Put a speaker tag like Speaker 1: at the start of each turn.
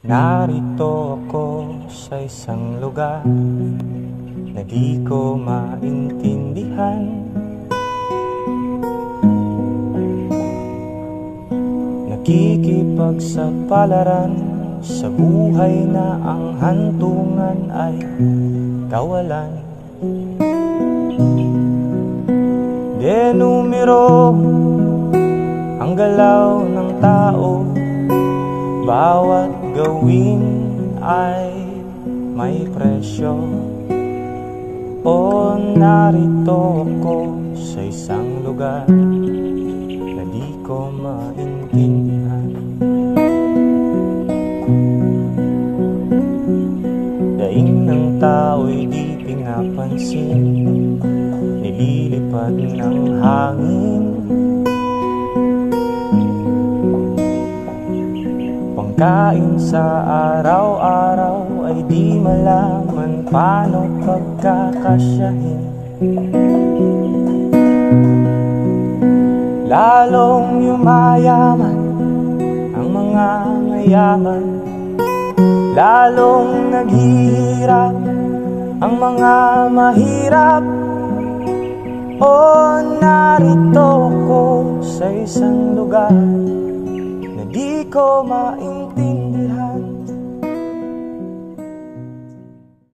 Speaker 1: Narito ako sa isang lugar na di ko maintindihan. Nakikipagsapalaran sa buhay na ang hantungan ay kawalan. Denumero ang galaw ng tao, bawat gawin ay may presyo. O narito ako sa isang lugar na di ko maintindihan. Daing ng tao'y di pinapansin, nililipad ng hangin. Pangkain sa araw-araw ay di malaman paano pagkakasyahin. Lalong yumayaman ang mga mayaman, lalong naghihirap ang mga mahirap. O narito ko sa isang lugar na di ko maintindihan.